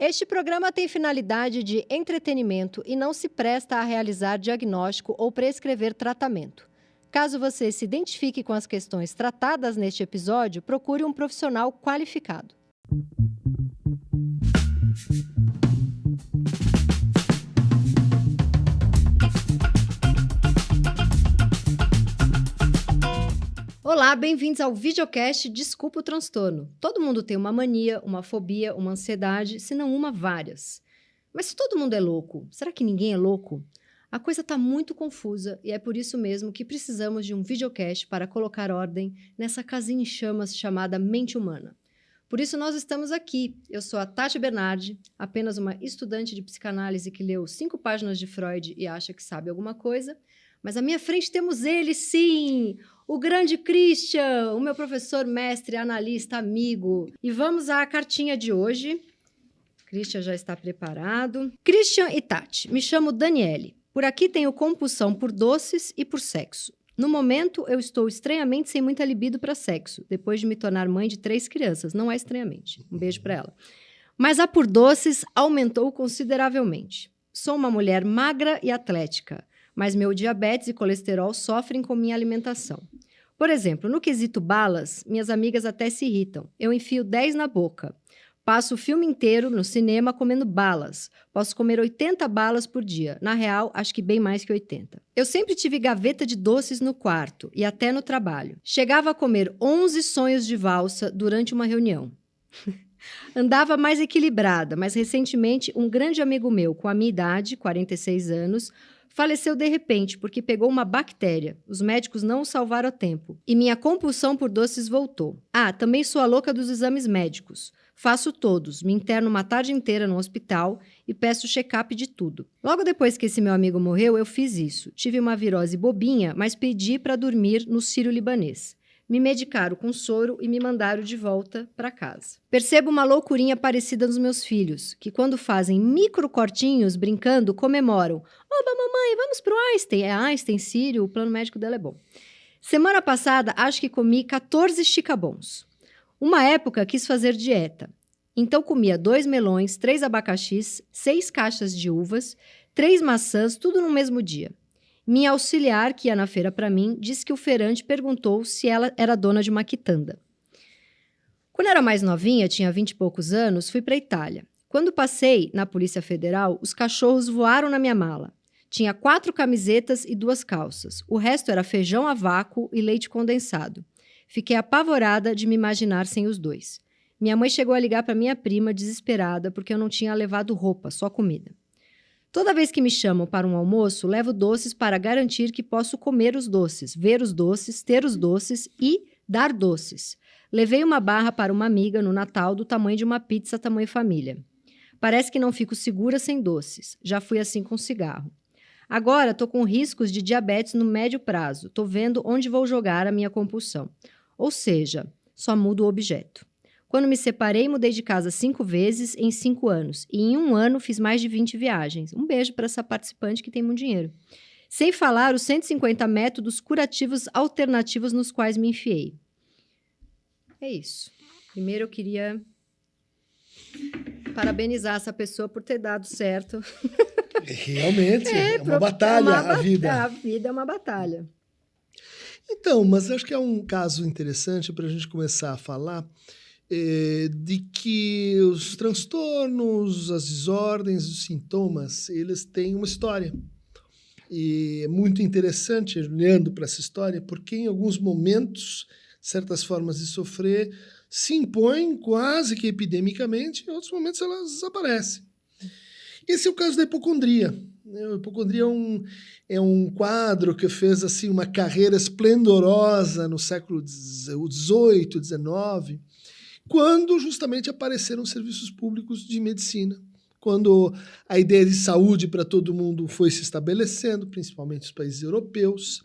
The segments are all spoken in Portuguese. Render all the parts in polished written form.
Este programa tem finalidade de entretenimento e não se presta a realizar diagnóstico ou prescrever tratamento. Caso você se identifique com as questões tratadas neste episódio, procure um profissional qualificado. Olá, bem-vindos ao videocast Desculpa o Transtorno. Todo mundo tem uma mania, uma fobia, uma ansiedade, se não uma, várias. Mas se todo mundo é louco, será que ninguém é louco? A coisa está muito confusa e é por isso mesmo que precisamos de um videocast para colocar ordem nessa casinha em chamas chamada mente humana. Por isso nós estamos aqui. Eu sou a Tati Bernardi, apenas uma estudante de psicanálise que leu 5 páginas de Freud e acha que sabe alguma coisa. Mas à minha frente temos ele, sim! O grande Christian, o meu professor, mestre, analista, amigo. E vamos à cartinha de hoje. Christian já está preparado. Christian e Tati, me chamo Daniele. Por aqui tenho compulsão por doces e por sexo. No momento, eu estou estranhamente sem muita libido para sexo, depois de me tornar mãe de 3 crianças. Não é estranhamente. Um beijo para ela. Mas a por doces aumentou consideravelmente. Sou uma mulher magra e atlética, mas meu diabetes e colesterol sofrem com minha alimentação. Por exemplo, no quesito balas, minhas amigas até se irritam. Eu enfio 10 na boca. Passo o filme inteiro no cinema comendo balas. Posso comer 80 balas por dia. Na real, acho que bem mais que 80. Eu sempre tive gaveta de doces no quarto e até no trabalho. Chegava a comer 11 sonhos de valsa durante uma reunião. Andava mais equilibrada, mas recentemente um grande amigo meu, com a minha idade, 46 anos, faleceu de repente porque pegou uma bactéria. Os médicos não o salvaram a tempo. E minha compulsão por doces voltou. Ah, também sou a louca dos exames médicos. Faço todos, me interno uma tarde inteira no hospital e peço check-up de tudo. Logo depois que esse meu amigo morreu, eu fiz isso. Tive uma virose bobinha, mas pedi para dormir no Sírio-Libanês. Me medicaram com soro e me mandaram de volta para casa. Percebo uma loucurinha parecida nos meus filhos, que quando fazem microcortinhos brincando, comemoram. Oba, mamãe, vamos pro Einstein. É Einstein, Sírio, o plano médico dela é bom. Semana passada, acho que comi 14 esticabons. Uma época quis fazer dieta. Então comia 2 melões, 3 abacaxis, 6 caixas de uvas, 3 maçãs, tudo no mesmo dia. Minha auxiliar, que ia na feira para mim, disse que o feirante perguntou se ela era dona de uma quitanda. Quando era mais novinha, tinha 20 e poucos anos, fui para a Itália. Quando passei na Polícia Federal, os cachorros voaram na minha mala. Tinha 4 camisetas e 2 calças. O resto era feijão a vácuo e leite condensado. Fiquei apavorada de me imaginar sem os 2. Minha mãe chegou a ligar para minha prima, desesperada, porque eu não tinha levado roupa, só comida. Toda vez que me chamam para um almoço, levo doces para garantir que posso comer os doces, ver os doces, ter os doces e dar doces. Levei uma barra para uma amiga no Natal do tamanho de uma pizza tamanho família. Parece que não fico segura sem doces. Já fui assim com cigarro. Agora estou com riscos de diabetes no médio prazo. Estou vendo onde vou jogar a minha compulsão. Ou seja, só mudo o objeto. Quando me separei, mudei de casa 5 vezes em 5 anos. E em 1 ano fiz mais de 20 viagens. Um beijo para essa participante que tem muito dinheiro. Sem falar os 150 métodos curativos alternativos nos quais me enfiei. É isso. Primeiro eu queria parabenizar essa pessoa por ter dado certo. Realmente, é uma batalha a vida. A vida é uma batalha. Então, mas acho que é um caso interessante para a gente começar a falar de que os transtornos, as desordens, os sintomas, eles têm uma história. E é muito interessante, olhando para essa história, porque em alguns momentos, certas formas de sofrer se impõem quase que epidemicamente, em outros momentos elas desaparecem. Esse é o caso da hipocondria. A hipocondria é um quadro que fez assim, uma carreira esplendorosa no século XVIII, XIX, quando justamente apareceram serviços públicos de medicina, quando a ideia de saúde para todo mundo foi se estabelecendo, principalmente os países europeus.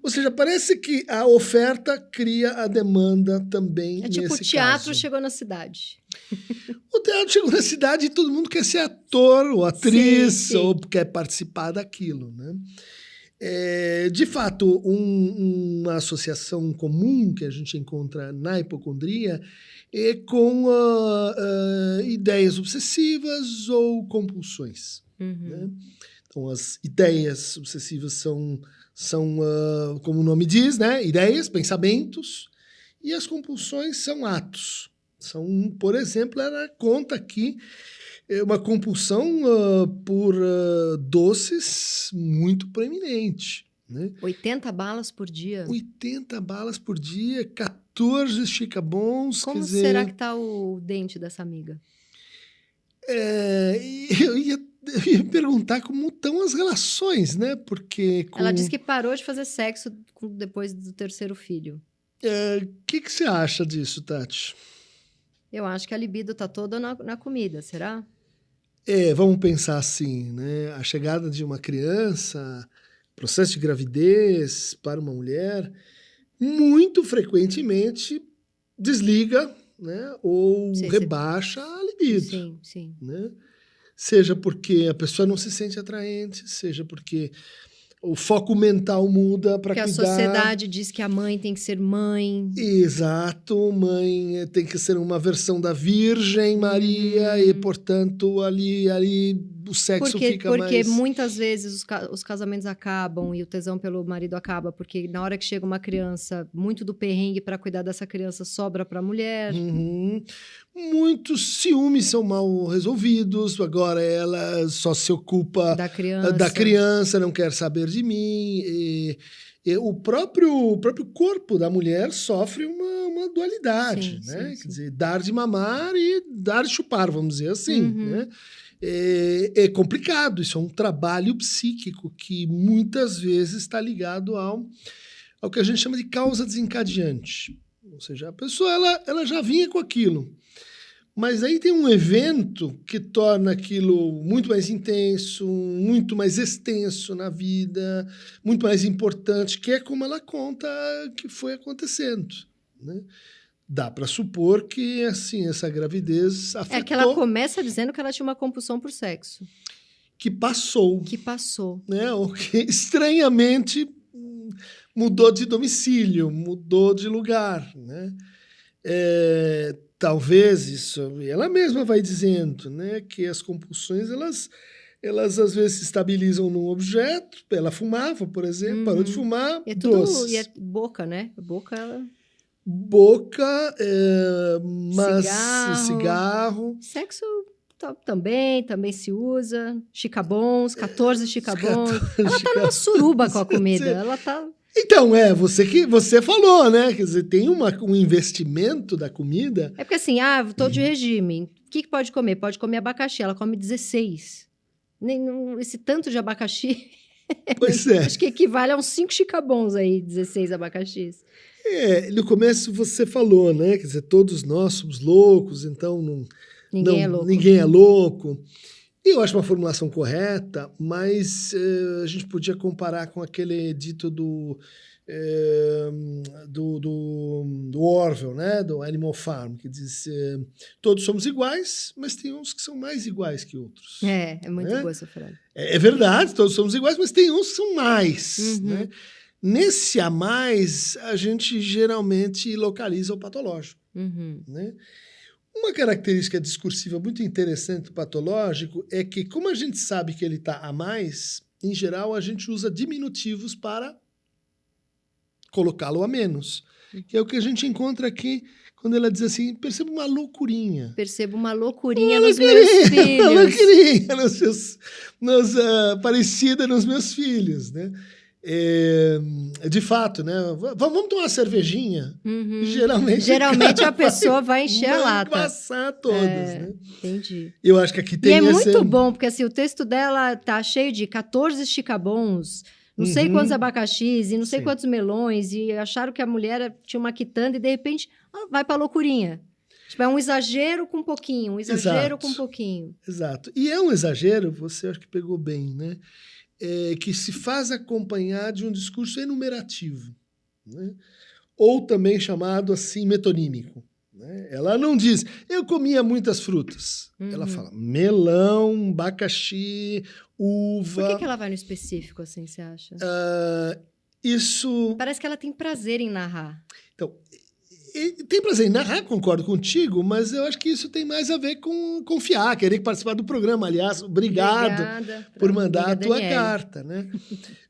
Ou seja, parece que a oferta cria a demanda também nesse caso. É tipo o teatro chegou na cidade. O teatro chegou na cidade e todo mundo quer ser ator ou atriz, sim. ou quer participar daquilo, né? De fato, uma associação comum que a gente encontra na hipocondria com ideias obsessivas ou compulsões. Né? Então, as ideias obsessivas são como o nome diz, né? Ideias, pensamentos, e as compulsões são atos. São, por exemplo, ela conta aqui uma compulsão por doces muito proeminente. Né? 80 balas por dia? 80 balas por dia, 14 chicabons. Como quer dizer, será que está o dente dessa amiga? Eu ia perguntar como estão as relações, né? Porque Ela disse que parou de fazer sexo depois do terceiro filho. O que você acha disso, Tati? Eu acho que a libido está toda na comida, será? Vamos pensar assim, né? A chegada de uma criança, processo de gravidez para uma mulher, muito frequentemente desliga, né? Ou rebaixa a libido. Sim. Né? Seja porque a pessoa não se sente atraente, seja porque o foco mental muda para cuidar. Porque a sociedade diz que a mãe tem que ser mãe. Exato, mãe tem que ser uma versão da Virgem Maria e, portanto, ali o sexo fica mais... Porque muitas vezes os casamentos acabam e o tesão pelo marido acaba, porque na hora que chega uma criança, muito do perrengue para cuidar dessa criança sobra para a mulher. Muitos ciúmes são mal resolvidos, agora ela só se ocupa da criança, não quer saber de mim. E o próprio corpo da mulher sofre uma dualidade, né? Quer dizer, dar de mamar e dar de chupar, vamos dizer assim, né? É complicado, isso é um trabalho psíquico que muitas vezes está ligado ao que a gente chama de causa desencadeante. Ou seja, a pessoa ela já vinha com aquilo, mas aí tem um evento que torna aquilo muito mais intenso, muito mais extenso na vida, muito mais importante, que é como ela conta que foi acontecendo, né? Dá para supor que, assim, essa gravidez afetou... É que ela começa dizendo que ela tinha uma compulsão por sexo. Que passou. Né? Ou que, estranhamente, mudou de domicílio, mudou de lugar, né? Talvez isso... Ela mesma vai dizendo, né, que as compulsões, elas às vezes se estabilizam num objeto. Ela fumava, por exemplo, parou de fumar, doces. E é boca, né? Boca, mas cigarro. Sexo também se usa. Chicabons, 14 chicabons. Ela tá numa suruba com a comida. Ela tá... Então, você falou, né? Quer dizer, tem um investimento da comida. É porque assim, tô de regime. O que pode comer? Pode comer abacaxi. Ela come 16. Esse tanto de abacaxi... Pois é. Acho que equivale a uns 5 chicabons aí, 16 abacaxis. No começo você falou, né? Quer dizer, todos nós somos loucos, então ninguém é louco. E eu acho uma formulação correta, mas a gente podia comparar com aquele dito do Orwell, né? Do Animal Farm, que diz todos somos iguais, mas tem uns que são mais iguais que outros. É muito boa essa frase. É verdade, todos somos iguais, mas tem uns que são mais, né? Nesse a mais, a gente geralmente localiza o patológico. Né? Uma característica discursiva muito interessante do patológico é que, como a gente sabe que ele está a mais, em geral, a gente usa diminutivos para colocá-lo a menos. Que é o que a gente encontra aqui quando ela diz assim, percebo uma loucurinha. Percebo uma loucurinha nos meus filhos. Uma loucurinha parecida nos meus filhos, né? De fato, né? Vamos tomar uma cervejinha? Geralmente a pessoa vai encher a lata. Vai passar todas, né? Entendi. Eu acho que aqui tem muito bom, porque assim, o texto dela tá cheio de 14 chicabons, não sei quantos abacaxis e não sei quantos melões, e acharam que a mulher tinha uma quitanda e, de repente, vai pra loucurinha. Tipo, é um exagero com um pouquinho, com um pouquinho. Exato. E é um exagero, você acho que pegou bem, né? Que se faz acompanhar de um discurso enumerativo, né? Ou também chamado assim metonímico. Né? Ela não diz, eu comia muitas frutas. Ela fala melão, abacaxi, uva. Por que ela vai no específico, assim, você acha? Isso... Parece que ela tem prazer em narrar. Então, E tem prazer em narrar, concordo contigo, mas eu acho que isso tem mais a ver com confiar, querer participar do programa. Aliás, obrigado por mandar a tua carta, né?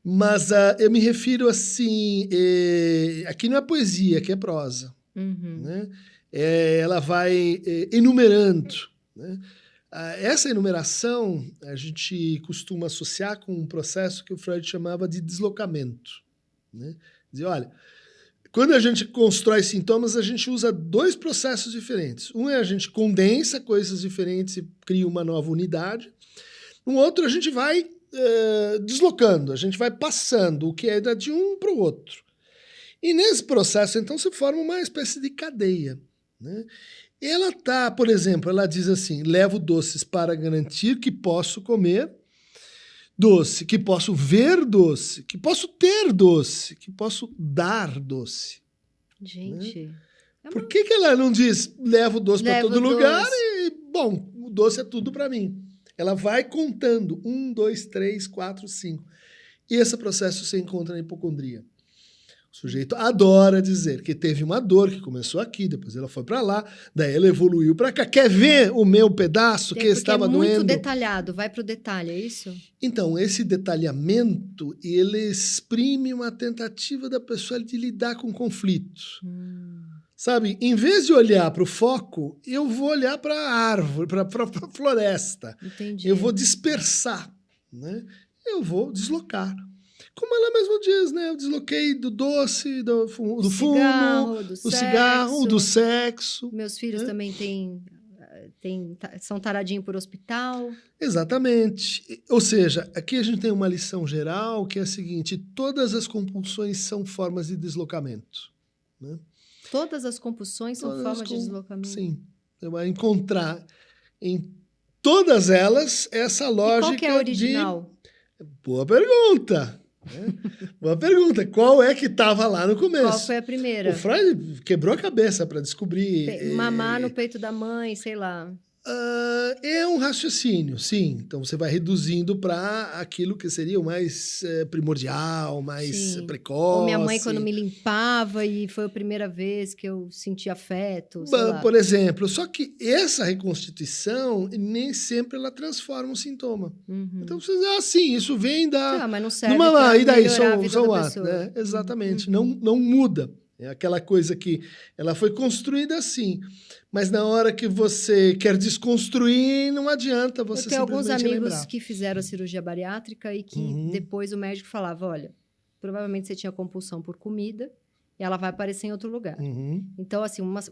Mas eu me refiro assim, aqui não é poesia, aqui é prosa. Né? Ela vai enumerando, né? Essa enumeração a gente costuma associar com um processo que o Freud chamava de deslocamento. Né? Dizer, olha, quando a gente constrói sintomas, a gente usa 2 processos diferentes. Um é a gente condensa coisas diferentes e cria uma nova unidade. No outro, a gente vai deslocando, a gente vai passando o que é de um para o outro. E nesse processo, então, se forma uma espécie de cadeia. Né? Ela tá, por exemplo, ela diz assim, levo doces para garantir que posso comer doce, que posso ver doce, que posso ter doce, que posso dar doce. Gente... Né? Por que ela não diz levo doce para todo lugar e, bom, o doce é tudo para mim? Ela vai contando 1, 2, 3, 4, 5. E esse processo se encontra na hipocondria. O sujeito adora dizer que teve uma dor que começou aqui, depois ela foi para lá, daí ela evoluiu para cá. Quer ver o meu pedaço que estava doendo? É muito detalhado, vai para o detalhe, é isso? Então, esse detalhamento, ele exprime uma tentativa da pessoa de lidar com conflito. Sabe, em vez de olhar para o foco, eu vou olhar para a árvore, para a floresta. Entendi. Eu vou dispersar, né? Eu vou deslocar. Como ela mesma diz, né? Eu desloquei do doce, do fumo, do cigarro, do sexo. Meus filhos também são taradinhos por hospital. Exatamente. Ou seja, aqui a gente tem uma lição geral que é a seguinte: todas as compulsões são formas de deslocamento. Né? Todas as compulsões são formas de deslocamento? Sim. Você vai encontrar em todas elas essa lógica. E qual que é a original? Boa pergunta. Boa pergunta. Qual é que estava lá no começo? Qual foi a primeira? O Freud quebrou a cabeça para descobrir. Mamar no peito da mãe, sei lá. É um raciocínio, sim. Então você vai reduzindo para aquilo que seria o mais primordial, mais precoce. Ou minha mãe quando me limpava e foi a primeira vez que eu senti afeto. Por exemplo, só que essa reconstituição nem sempre ela transforma um sintoma. Então você diz, sim, isso vem da. Mas não serve para melhorar a vida da pessoa. Né? Exatamente, não muda. É aquela coisa que ela foi construída assim. Mas na hora que você quer desconstruir, não adianta você simplesmente lembrar. Eu tenho alguns amigos que fizeram a cirurgia bariátrica e que depois o médico falava, olha, provavelmente você tinha compulsão por comida e ela vai aparecer em outro lugar. Então, assim, umas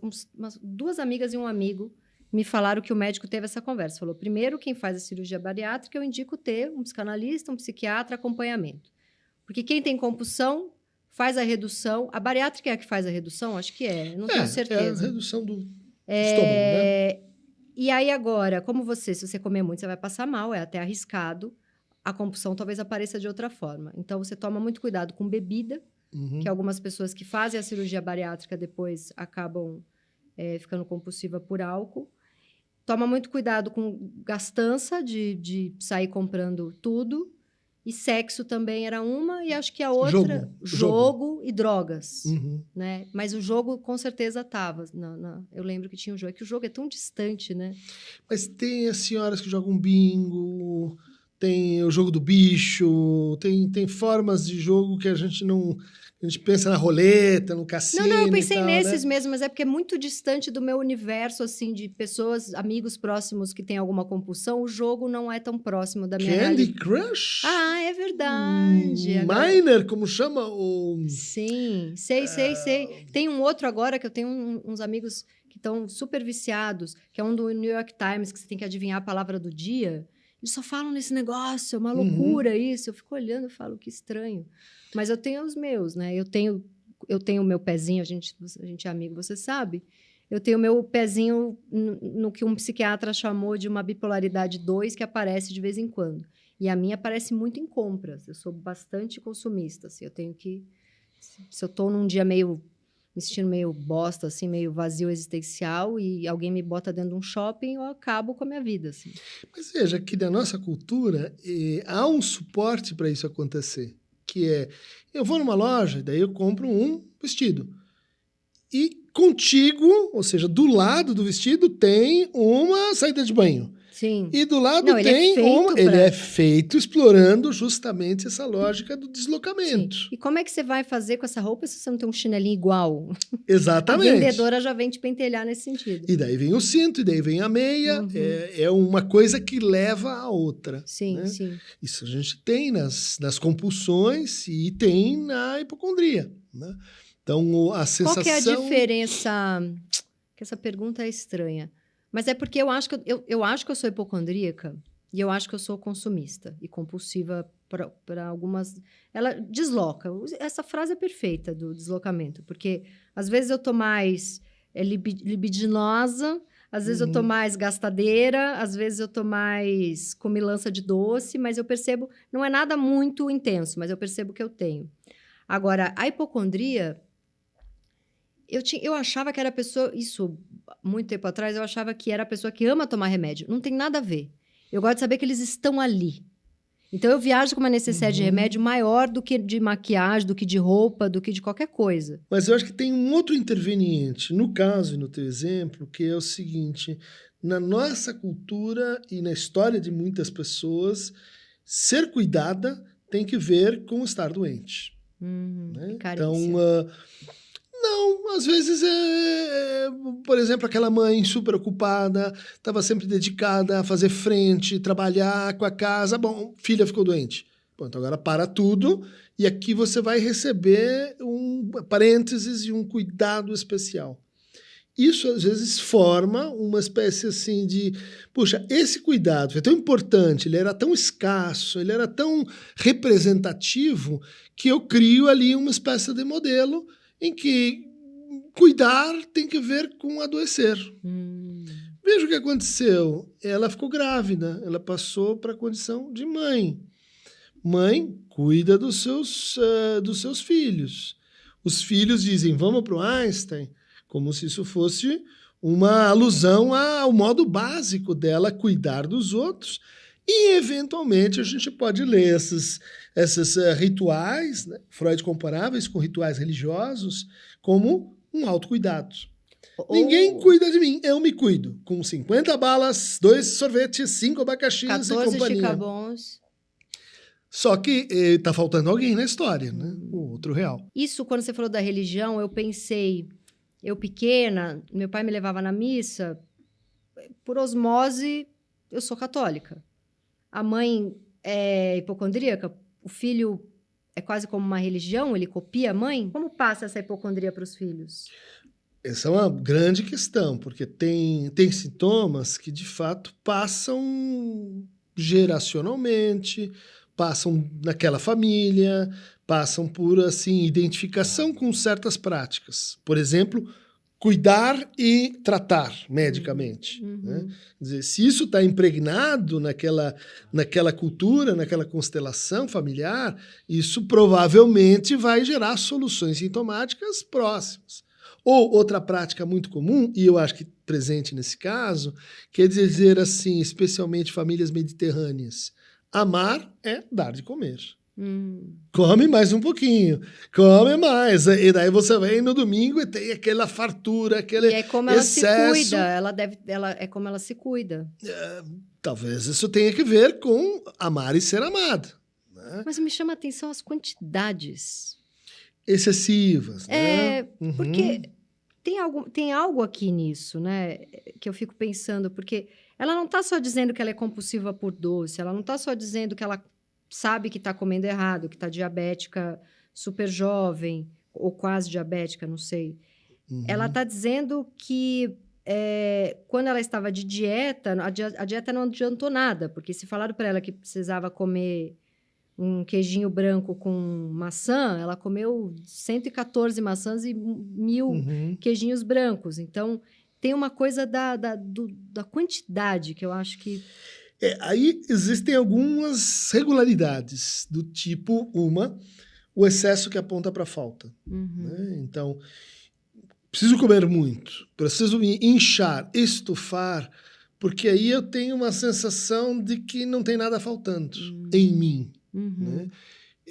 2 amigas e um amigo me falaram que o médico teve essa conversa. Falou, primeiro, quem faz a cirurgia bariátrica, eu indico ter um psicanalista, um psiquiatra, acompanhamento. Porque quem tem compulsão faz a redução. A bariátrica é a que faz a redução? Acho que é, não tenho certeza. É a redução do estômago, né? E aí agora, se você comer muito, você vai passar mal, é até arriscado. A compulsão talvez apareça de outra forma. Então, você toma muito cuidado com bebida, que algumas pessoas que fazem a cirurgia bariátrica depois acabam ficando compulsiva por álcool. Toma muito cuidado com gastança, de sair comprando tudo. E sexo também era uma, e acho que a outra... Jogo e drogas, né? Mas o jogo, com certeza, estava. Eu lembro que tinha o jogo. É que o jogo é tão distante, né? Mas tem as senhoras que jogam bingo, tem o jogo do bicho, tem formas de jogo que a gente não... A gente pensa na roleta, no cassino. Não, eu pensei nesses né? mesmo, mas é porque é muito distante do meu universo, assim, de pessoas, amigos próximos que têm alguma compulsão. O jogo não é tão próximo da minha realidade. Candy Crush? É verdade. Miner, como chama? Sim, sei. Tem um outro agora que eu tenho uns amigos que estão super viciados, que é um do New York Times, que você tem que adivinhar a palavra do dia. Eles só falam nesse negócio, é uma loucura isso. Eu fico olhando e falo, que estranho. Mas eu tenho os meus, né? Eu tenho o meu pezinho, a gente é amigo, você sabe. Eu tenho o meu pezinho no que um psiquiatra chamou de uma bipolaridade 2, que aparece de vez em quando. E a minha aparece muito em compras. Eu sou bastante consumista. Assim, eu tenho que... Se eu estou num dia me sentindo meio bosta, assim, meio vazio existencial, e alguém me bota dentro de um shopping, eu acabo com a minha vida. Assim. Mas veja que na nossa cultura há um suporte para isso acontecer. Que é, eu vou numa loja, daí eu compro um vestido. E contíguo, ou seja, do lado do vestido tem uma saída de banho. Sim. E do lado Não, tem ele ele é feito explorando justamente essa lógica do Sim. deslocamento. E como é que você vai fazer com essa roupa se você não tem um chinelinho igual? A Exatamente. vendedora já vem te pentelhar nesse sentido. E daí vem o cinto, e daí vem a meia. Uhum. É uma coisa que leva a outra. Sim, né? sim. Isso a gente tem nas compulsões e tem na hipocondria. Né? Então, a sensação... Qual que é a diferença? Que essa pergunta é estranha. Mas é porque eu acho que eu acho que eu sou hipocondríaca e eu acho que eu sou consumista e compulsiva para algumas... Ela desloca. Essa frase é perfeita do deslocamento, porque às vezes eu tô mais libidinosa, às vezes eu tô mais gastadeira, às vezes eu tô mais comilança de doce, mas eu percebo... Não é nada muito intenso, mas eu percebo que eu tenho. Agora, a hipocondria... Eu achava que era a pessoa... Isso, muito tempo atrás, eu achava que era a pessoa que ama tomar remédio. Não tem nada a ver. Eu gosto de saber que eles estão ali. Então, eu viajo com uma necessidade de remédio maior do que de maquiagem, do que de roupa, do que de qualquer coisa. Mas eu acho que tem um outro interveniente, no caso e no teu exemplo, que é o seguinte: na nossa cultura e na história de muitas pessoas, ser cuidada tem que ver com estar doente. Né? Carência. Então, não, às vezes por exemplo, aquela mãe super ocupada, estava sempre dedicada a fazer frente, trabalhar com a casa. Bom, filha ficou doente. Bom, então agora para tudo e aqui você vai receber um parênteses e um cuidado especial. Isso, às vezes, forma uma espécie assim de... Puxa, esse cuidado é tão importante, ele era tão escasso, ele era tão representativo que eu crio ali uma espécie de modelo em que cuidar tem que ver com adoecer. Veja o que aconteceu. Ela ficou grávida, ela passou para a condição de mãe. Mãe cuida dos seus filhos. Os filhos dizem, vamos para o Einstein, como se isso fosse uma alusão ao modo básico dela cuidar dos outros. E, eventualmente, a gente pode ler esses rituais, né? Freud comparava isso com rituais religiosos, como um autocuidado. Ninguém cuida de mim, eu me cuido. Com 50 balas, 2 sorvetes, 5 abacaxis e 14 companhia. chicabons. Só que tá faltando alguém na história, né? O outro real. Isso, quando você falou da religião, eu pensei... Eu pequena, meu pai me levava na missa, por osmose, eu sou católica. A mãe é hipocondríaca, o filho é quase como uma religião, ele copia a mãe. Como passa essa hipocondria para os filhos? Essa é uma grande questão, porque tem sintomas que, de fato, passam geracionalmente, passam naquela família, passam por, assim, identificação com certas práticas. Por exemplo, cuidar e tratar medicamente. Né? Quer dizer, se isso está impregnado naquela cultura, naquela constelação familiar, isso provavelmente vai gerar soluções sintomáticas próximas. Ou outra prática muito comum, e eu acho que presente nesse caso, quer dizer assim, especialmente famílias mediterrâneas, amar é dar de comer. Come mais um pouquinho, come mais. E daí você vem no domingo e tem aquela fartura, aquele excesso. E é como ela se cuida, é como ela se cuida. Talvez isso tenha que ver com amar e ser amado. Né? Mas me chama a atenção as quantidades. Excessivas, né? Porque tem algo aqui nisso, né? Que eu fico pensando, porque ela não está só dizendo que ela é compulsiva por doce, ela não está só dizendo que ela sabe que está comendo errado, que está diabética super jovem, ou quase diabética, não sei. Ela está dizendo que quando ela estava de dieta, a dieta não adiantou nada, porque se falaram para ela que precisava comer um queijinho branco com maçã, ela comeu 114 maçãs e 1000 queijinhos brancos. Então, tem uma coisa da quantidade que eu acho que... Aí existem algumas regularidades, do tipo, o excesso que aponta para a falta. Né? Então, preciso comer muito, preciso me inchar, estufar, porque aí eu tenho uma sensação de que não tem nada faltando em mim. Né?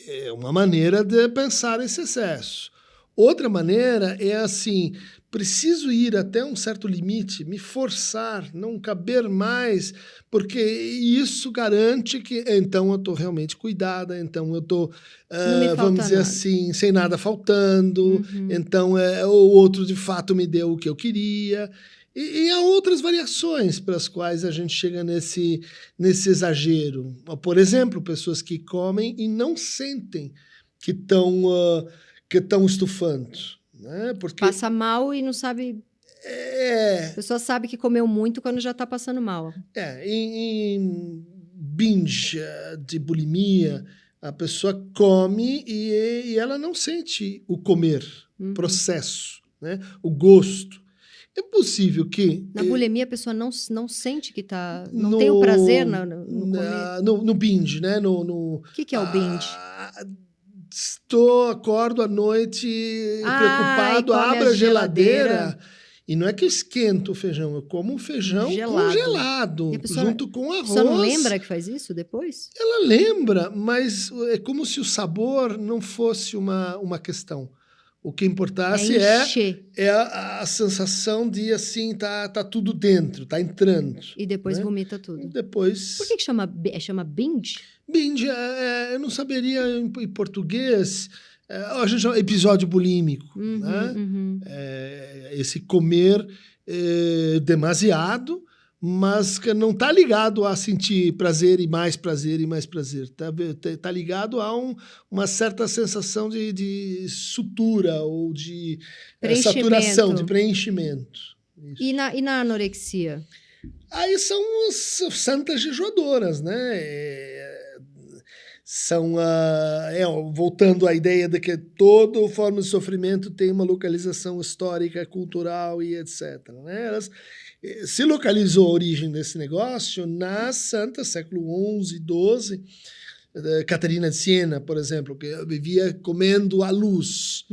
É uma maneira de pensar esse excesso. Outra maneira é assim, preciso ir até um certo limite, me forçar, não caber mais, porque isso garante que então eu estou realmente cuidada, então eu estou, Não me vamos falta dizer nada. assim, sem nada faltando, Uhum. então o outro de fato me deu o que eu queria. E há outras variações pelas quais a gente chega nesse exagero. Por exemplo, pessoas que comem e não sentem que estão estufando, né? Porque Passa mal e não sabe. A é, pessoa sabe que comeu muito quando já está passando mal. em binge de bulimia, a pessoa come e ela não sente o comer, o processo, né? O gosto. É possível que Na bulimia, a pessoa não sente que tá. Não tem o prazer no, no comer. no binge, né? O que é o binge? Acordo à noite E preocupado, come a abro a geladeira geladeira e não é que eu esquento o feijão, eu como um feijão gelado. E congelado, a pessoa, junto com a pessoa não arroz. lembra que faz isso depois? Ela lembra, mas é como se o sabor não fosse uma questão. O que É importasse encher. é a sensação de assim, tá tudo dentro, tá entrando. E depois Né? vomita tudo. Depois. Por que chama binge? Binge, eu não saberia em português. A gente chama episódio bulímico. Né? Esse comer demasiado, mas que não está ligado a sentir prazer e mais prazer e mais prazer. Tá ligado a uma certa sensação de sutura ou de saturação, de preenchimento. Isso. E na anorexia? Aí são as santas jejuadoras, né? Voltando à ideia de que toda forma de sofrimento tem uma localização histórica, cultural e etc. Né? Se localizou a origem desse negócio nas santas, século XI, XII, Catarina de Siena, por exemplo, que vivia comendo à luz.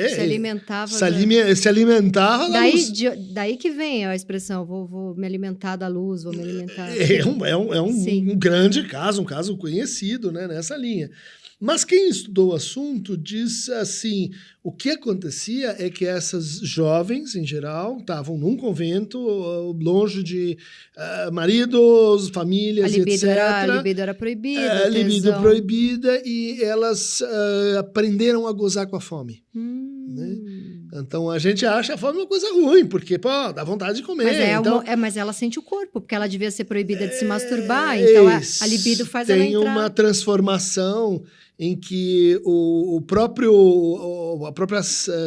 Se alimentava. Se alimentava da luz. Daí que vem a expressão, vou me alimentar da luz, vou me alimentar. É um grande caso, um caso conhecido, né, nessa linha. Mas quem estudou o assunto diz assim, o que acontecia é que essas jovens, em geral, estavam num convento, longe de maridos, famílias, etc. A libido era proibida. A libido proibida e elas aprenderam a gozar com a fome. Né? Então a gente acha a fome uma coisa ruim, porque dá vontade de comer. Mas ela sente o corpo, porque ela devia ser proibida de se masturbar, então a libido faz ela entrar. Tem uma transformação em que a própria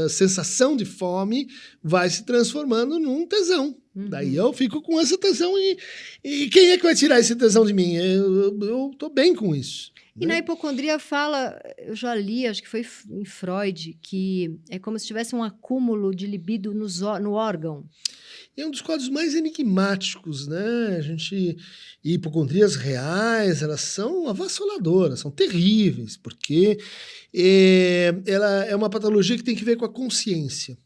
sensação de fome vai se transformando num tesão. Daí eu fico com essa tesão e quem é que vai tirar esse tesão de mim? Eu tô bem com isso. E na hipocondria fala, eu já li, acho que foi em Freud, que é como se tivesse um acúmulo de libido no órgão. É um dos quadros mais enigmáticos, né? Hipocondrias reais, elas são avassaladoras, são terríveis, porque ela é uma patologia que tem que ver com a consciência.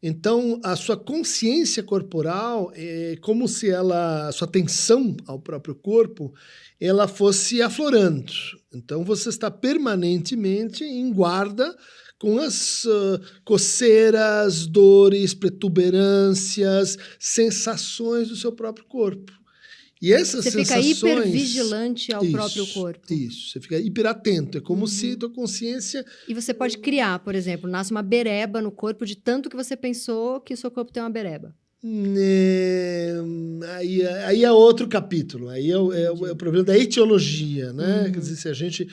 Então, a sua consciência corporal é como se a sua atenção ao próprio corpo, ela fosse aflorando. Então, você está permanentemente em guarda com as coceiras, dores, protuberâncias, sensações do seu próprio corpo. E essas sensações... Você fica hipervigilante ao próprio corpo. Isso, você fica hiperatento. É como se tua consciência... E você pode criar, por exemplo, nasce uma bereba no corpo de tanto que você pensou que o seu corpo tem uma bereba. Aí é outro capítulo. Aí é o problema da etiologia, né? Quer dizer, se a gente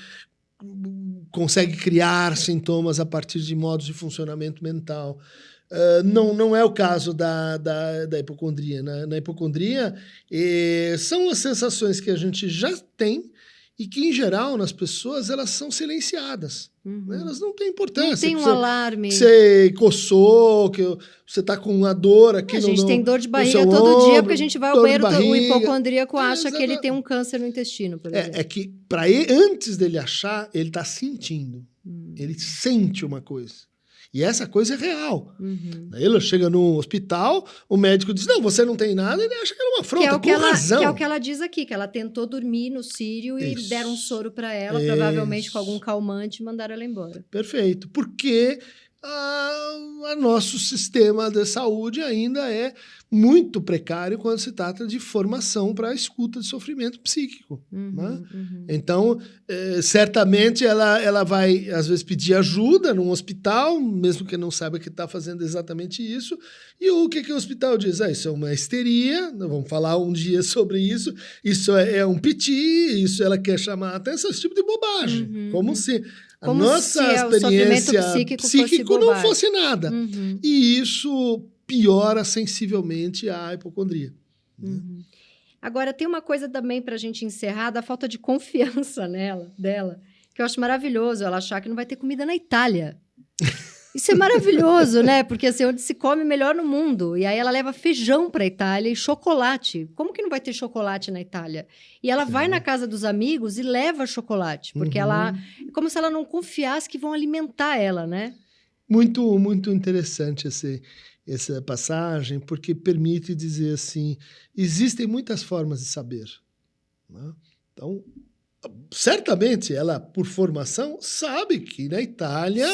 consegue criar sintomas a partir de modos de funcionamento mental. Não é o caso da hipocondria. Na hipocondria, são as sensações que a gente já tem e que, em geral, nas pessoas, elas são silenciadas. Né? Elas não têm importância. Não tem um alarme. Você coçou, que você está com uma dor aqui no A gente tem dor de barriga todo dia, porque a gente vai ao banheiro, o hipocondríaco acha que ele tem um câncer no intestino, por exemplo. É que, antes dele achar, ele está sentindo. Ele sente uma coisa. E essa coisa é real. Uhum. Daí ela chega no hospital, o médico diz, não, você não tem nada, ele acha que é uma afronta, com razão. Que é o que ela diz aqui, que ela tentou dormir no Sírio e Isso. deram um soro para ela, Isso. provavelmente com algum calmante, e mandaram ela embora. Perfeito. Porque nosso sistema de saúde ainda é muito precário quando se trata de formação para a escuta de sofrimento psíquico. Né? Então, certamente ela vai, às vezes, pedir ajuda num hospital, mesmo que não saiba que está fazendo exatamente isso. E o que o hospital diz? Isso é uma histeria, vamos falar um dia sobre isso. Isso é um piti, isso ela quer chamar a atenção, esse tipo de bobagem. Como se a nossa experiência psíquico não fosse nada. E isso piora sensivelmente a hipocondria. Agora, tem uma coisa também para a gente encerrar, da falta de confiança dela, que eu acho maravilhoso, ela achar que não vai ter comida na Itália. Isso é maravilhoso, né? Porque assim, onde se come melhor no mundo. E aí ela leva feijão para a Itália e chocolate. Como que não vai ter chocolate na Itália? E ela vai na casa dos amigos e leva chocolate. Porque ela... É como se ela não confiasse que vão alimentar ela, né? Muito, muito interessante essa passagem, porque permite dizer assim, existem muitas formas de saber. Né? Então, certamente ela, por formação, sabe que na Itália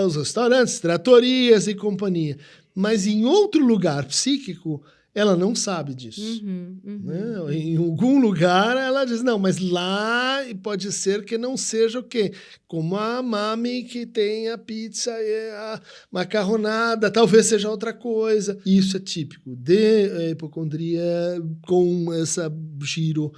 os restaurantes, tratorias e companhia, mas em outro lugar psíquico ela não sabe disso. Né? Em algum lugar ela diz, não, mas lá pode ser que não seja o quê? Como a mami que tem a pizza e a macarronada, talvez seja outra coisa. Isso é típico de hipocondria com essa giro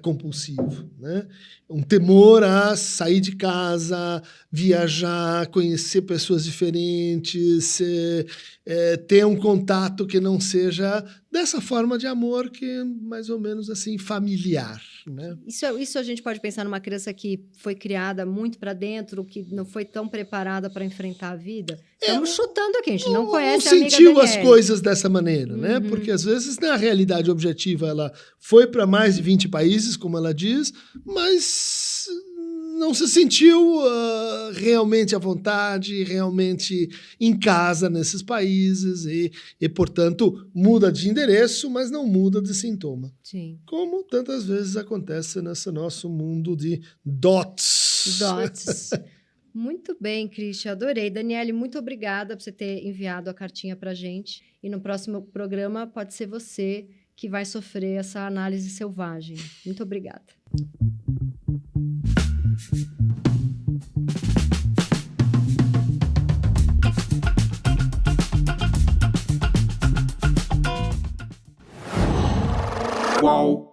compulsivo, né? Um temor a sair de casa, viajar, conhecer pessoas diferentes, ter um contato que não seja dessa forma de amor que é mais ou menos assim familiar, né? Isso a gente pode pensar numa criança que foi criada muito para dentro, que não foi tão preparada para enfrentar a vida. Estamos chutando aqui, a gente não conhece a amiga sentiu Daniele. as coisas dessa maneira, né? Porque às vezes na realidade objetiva ela foi para mais de 20 países, como ela diz, mas não se sentiu realmente à vontade, realmente em casa nesses países e, portanto, muda de endereço, mas não muda de sintoma. Sim. Como tantas vezes acontece nesse nosso mundo de dots. Muito bem, Christian, adorei. Daniele, muito obrigada por você ter enviado a cartinha para a gente. E no próximo programa pode ser você que vai sofrer essa análise selvagem. Muito obrigada. Uau!